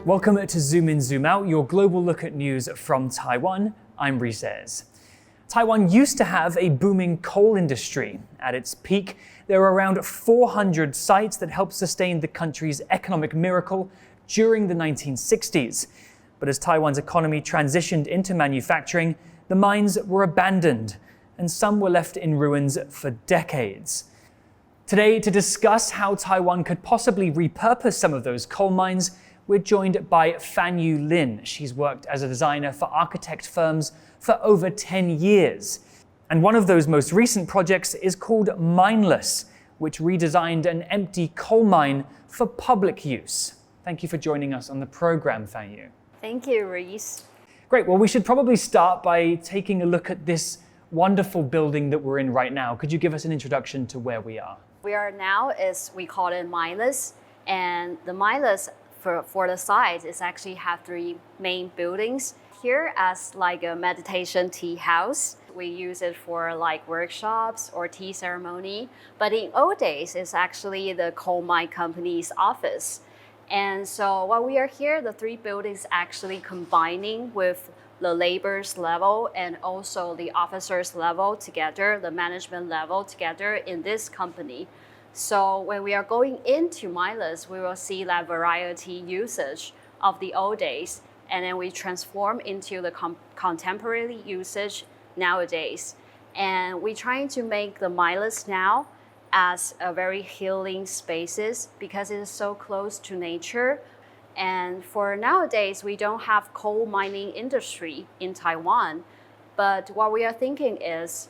Welcome to Zoom In, Zoom Out, your global look at news from Taiwan. I'm Reece Ayers. Taiwan used to have a booming coal industry. At its peak, there were around 400 sites that helped sustain the country's economic miracle during the 1960s. But as Taiwan's economy transitioned into manufacturing, the mines were abandoned, and some were left in ruins for decades. Today, to discuss how Taiwan could possibly repurpose some of those coal mines, we're joined by Fan-yu Lin. She's worked as a designer for architect firms for over 10 years. And one of those most recent projects is called Mineless, which redesigned an empty coal mine for public use. Thank you for joining us on the program, Fan-yu. Thank you, Reece. Great. Well, we should probably start by taking a look at this wonderful building that we're in right now. Could you give us an introduction to where we are? We are now we call it Mineless, and the Mineless for the site is actually have three main buildings. Here as like a meditation tea house. We use it for like workshops or tea ceremony. But in old days, it's actually the coal mine company's office. And so while we are here, the three buildings actually combining with the labor's level and also the officers level together, the management level together in this company. So when we are going into Mineless, we will see that variety usage of the old days, and then we transform into the contemporary usage nowadays. And we're trying to make the Mineless now as a very healing spaces because it is so close to nature. And for nowadays, we don't have coal mining industry in Taiwan, but what we are thinking is,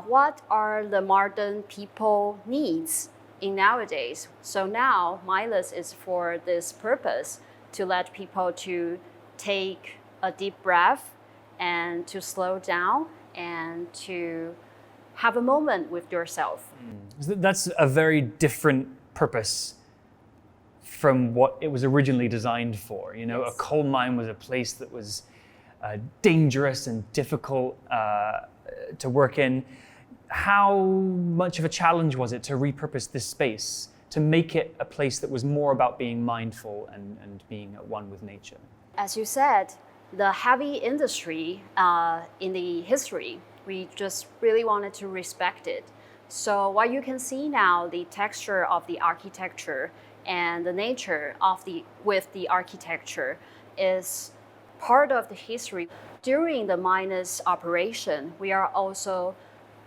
what are the modern people needs in nowadays? So now Mineless is for this purpose, to let people to take a deep breath and to slow down and to have a moment with yourself. That's a very different purpose from what it was originally designed for. You know, yes. A coal mine was a place that was dangerous and difficult to work in. How much of a challenge was it to repurpose this space, to make it a place that was more about being mindful and being at one with nature? As you said, the heavy industry in the history, we just really wanted to respect it. So what you can see now, the texture of the architecture and the nature of with the architecture is part of the history. During the Mineless operation, we are also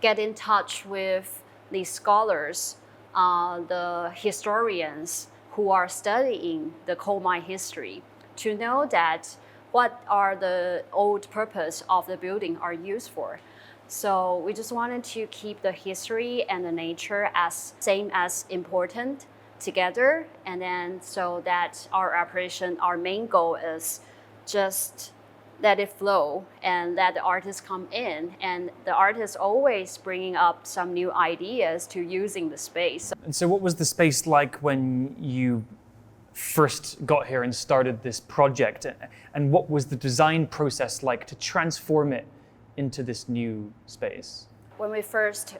get in touch with the scholars, the historians who are studying the coal mine history to know that what are the old purpose of the building are used for. So we just wanted to keep the history and the nature as same as important together, and then so that our operation, our main goal is just let it flow and let the artists come in, and the artists always bringing up some new ideas to using the space. And so what was the space like when you first got here and started this project, and what was the design process like to transform it into this new space? When we first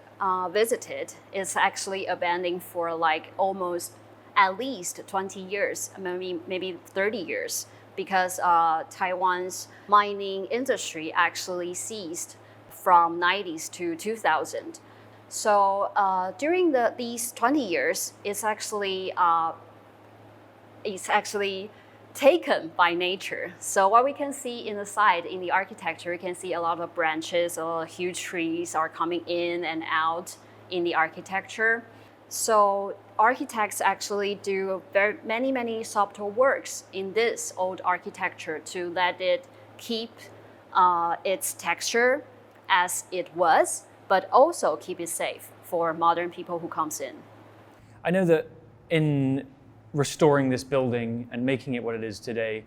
visited, it's actually abandoned for like almost at least 20 years, maybe 30 years, because Taiwan's mining industry actually ceased from 90s to 2000. So during these 20 years, it's actually taken by nature. So what we can see in the side, in the architecture, we can see a lot of branches, huge trees are coming in and out in the architecture. So architects actually do many subtle works in this old architecture to let it keep its texture as it was, but also keep it safe for modern people who comes in. I know that in restoring this building and making it what it is today,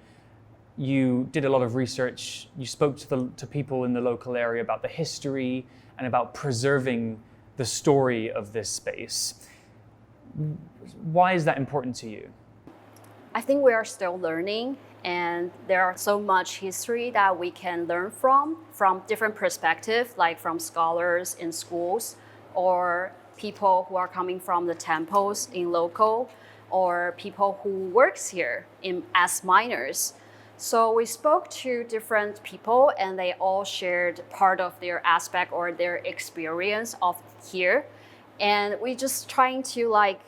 you did a lot of research. You spoke to people in the local area about the history and about preserving the story of this space. Why is that important to you? I think we are still learning, and there are so much history that we can learn from different perspectives, like from scholars in schools or people who are coming from the temples in local. or people who works here as miners. So we spoke to different people and they all shared part of their aspect or their experience of here. And we just trying to like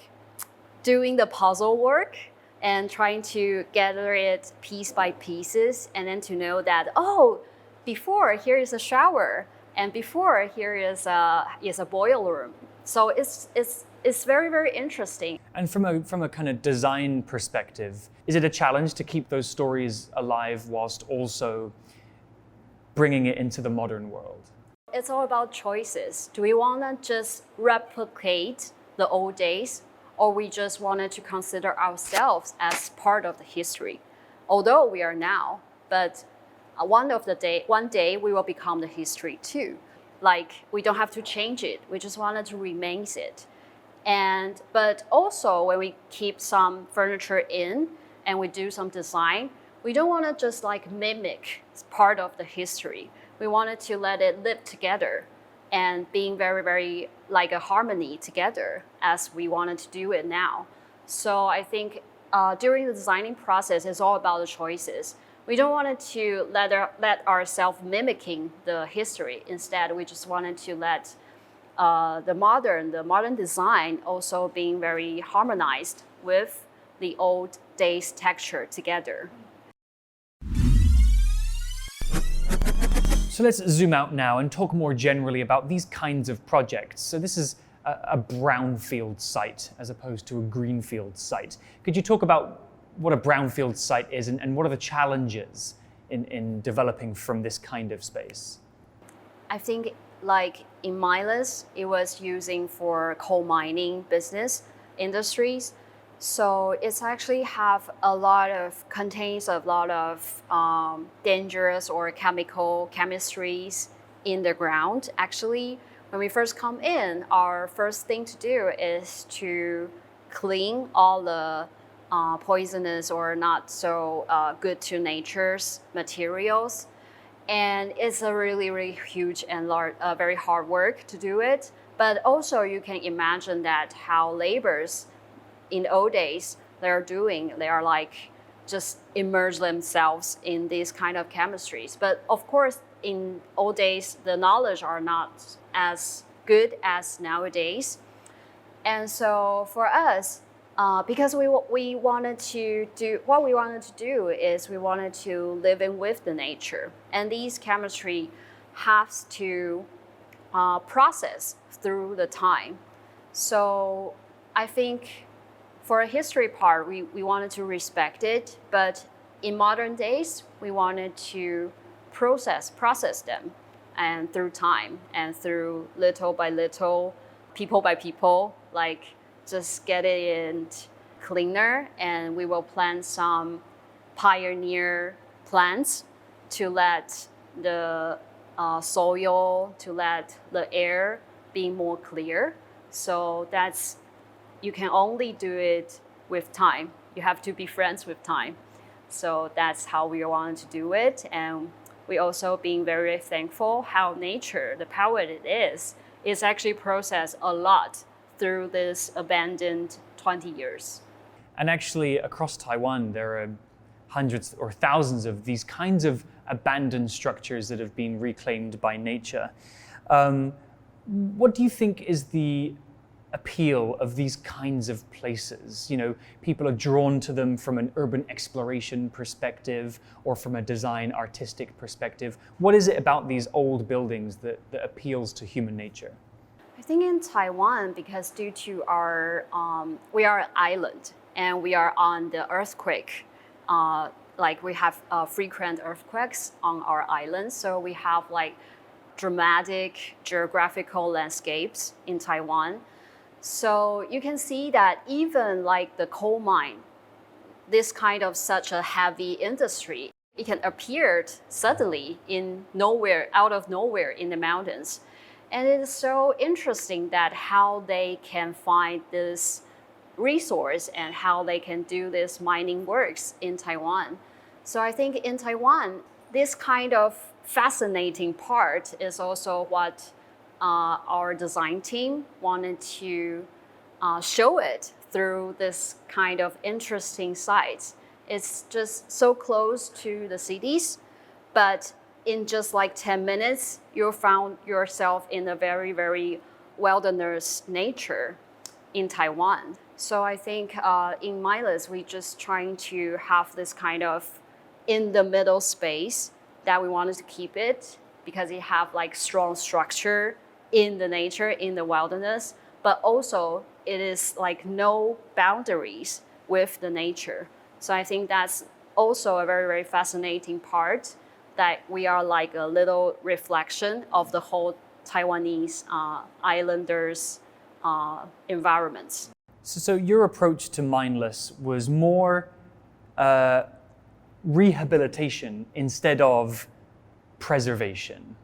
doing the puzzle work and trying to gather it piece by pieces and then to know that, oh, before here is a shower and before here is a boiler room. So it's very, very interesting. And from a kind of design perspective, is it a challenge to keep those stories alive whilst also bringing it into the modern world? It's all about choices. Do we want to just replicate the old days, or we just wanted to consider ourselves as part of the history? Although we are now, but one day we will become the history too. Like we don't have to change it. We just wanted to remain it. But also when we keep some furniture in and we do some design, we don't want to just like mimic part of the history. We wanted to let it live together and being very, very like a harmony together as we wanted to do it now. So I think during the designing process, it's all about the choices. We don't want to let ourselves mimicking the history. Instead, we just wanted to let the modern design also being very harmonized with the old days texture together. So let's zoom out now and talk more generally about these kinds of projects. So this is a brownfield site as opposed to a greenfield site. Could you talk about what a brownfield site is and what are the challenges in developing from this kind of space? I think like in Mineless, it was using for coal mining business industries. So it's actually contains a lot of dangerous or chemical chemistries in the ground. Actually, when we first come in, our first thing to do is to clean all the poisonous or not so good to nature's materials. And it's a really, really huge and very hard work to do it. But also you can imagine that how laborers in old days they are like just immerse themselves in these kind of chemistries. But of course, in old days, the knowledge are not as good as nowadays. And so for us, because we wanted to do is we wanted to live in with the nature, and these chemistry has to process through the time. So I think for a history part, we wanted to respect it, but in modern days, we wanted to process them, and through time and through little by little, people by people, like just get it in cleaner, and we will plant some pioneer plants to let the soil, to let the air be more clear. So you can only do it with time. You have to be friends with time. So that's how we wanted to do it. And we also being very thankful how nature, the power it is actually processed a lot through this abandoned 20 years. And actually across Taiwan, there are hundreds or thousands of these kinds of abandoned structures that have been reclaimed by nature. What do you think is the appeal of these kinds of places? You know, people are drawn to them from an urban exploration perspective or from a design artistic perspective. What is it about these old buildings that appeals to human nature? I think in Taiwan, because due to our, we are an island and we are on the earthquake, like we have frequent earthquakes on our island. So we have like dramatic geographical landscapes in Taiwan. So you can see that even like the coal mine, this kind of such a heavy industry, it can appear suddenly out of nowhere in the mountains. And it is so interesting that how they can find this resource and how they can do this mining works in Taiwan. So I think in Taiwan, this kind of fascinating part is also what our design team wanted to show it through this kind of interesting sites. It's just so close to the cities, but in just like 10 minutes, you found yourself in a very, very wilderness nature in Taiwan. So I think in Mineless, we're just trying to have this kind of in the middle space that we wanted to keep it because it have like strong structure in the nature, in the wilderness, but also it is like no boundaries with the nature. So I think that's also a very, very fascinating part that we are like a little reflection of the whole Taiwanese islanders' environments. So your approach to Mineless was more rehabilitation instead of preservation.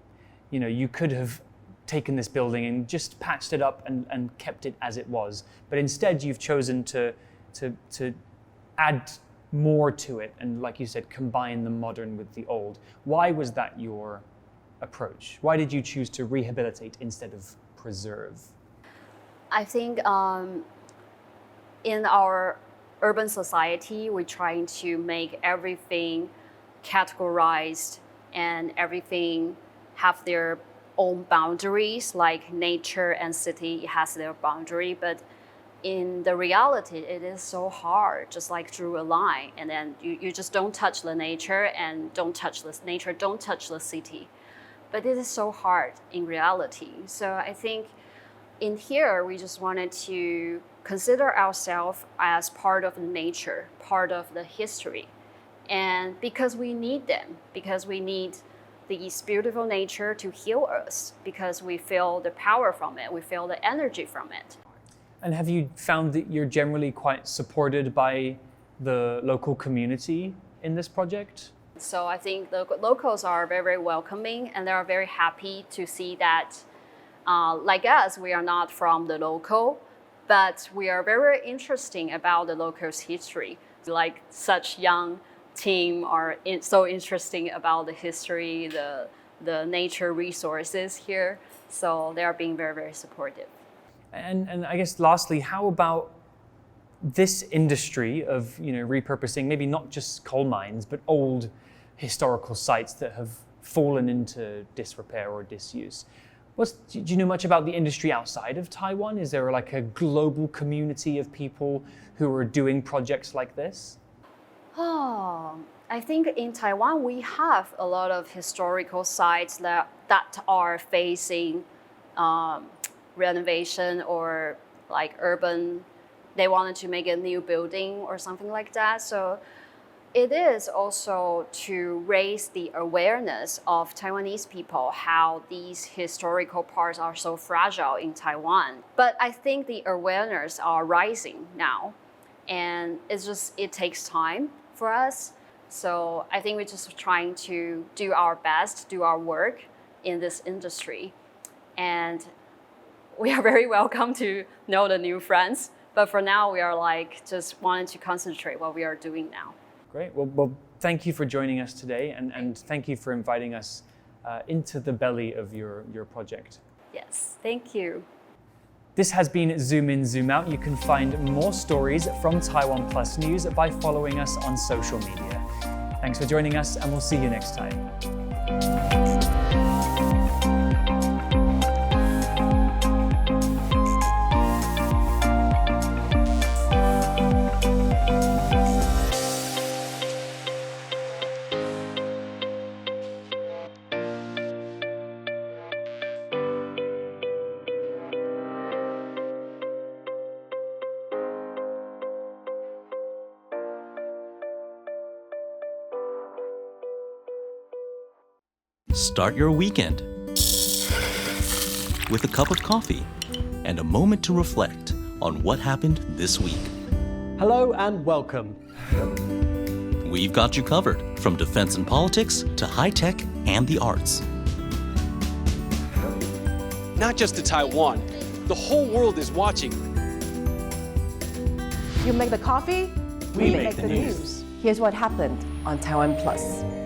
You know, you could have taken this building and just patched it up and kept it as it was, but instead you've chosen to add more to it and, like you said, combine the modern with the old. Why was that your approach? Why did you choose to rehabilitate instead of preserve? I think in our urban society, we're trying to make everything categorized and everything have their own boundaries, like nature and city has their boundary, but in the reality, it is so hard, just like drew a line, and then you just don't touch the nature and don't touch the nature, don't touch the city. But it is so hard in reality. So I think in here, we just wanted to consider ourselves as part of the nature, part of the history. And because we need them, because we need this beautiful nature to heal us, because we feel the power from it, we feel the energy from it. And have you found that you're generally quite supported by the local community in this project? So I think the locals are very, very welcoming, and they are very happy to see that, like us, we are not from the local, but we are very interesting about the locals' history. Like such young team are so interesting about the history, the nature resources here. So they are being very, very supportive. And I guess lastly, how about this industry of repurposing, maybe not just coal mines, but old historical sites that have fallen into disrepair or disuse? Do you know much about the industry outside of Taiwan? Is there like a global community of people who are doing projects like this? I think in Taiwan, we have a lot of historical sites that are facing renovation or like urban, they wanted to make a new building or something like that. So it is also to raise the awareness of Taiwanese people how these historical parts are so fragile in Taiwan. But I think the awareness are rising now, and it takes time for us. So I think we're just trying to do our best, do our work in this industry. And we are very welcome to know the new friends. But for now, we are like just wanting to concentrate what we are doing now. Great. Well, thank you for joining us today, and thank you for inviting us into the belly of your project. Yes, thank you. This has been Zoom In, Zoom Out. You can find more stories from TaiwanPlus News by following us on social media. Thanks for joining us, and we'll see you next time. Start your weekend with a cup of coffee and a moment to reflect on what happened this week. Hello and welcome. We've got you covered, from defense and politics to high tech and the arts. Not just to Taiwan, the whole world is watching. You make the coffee, we make the news. Here's what happened on TaiwanPlus.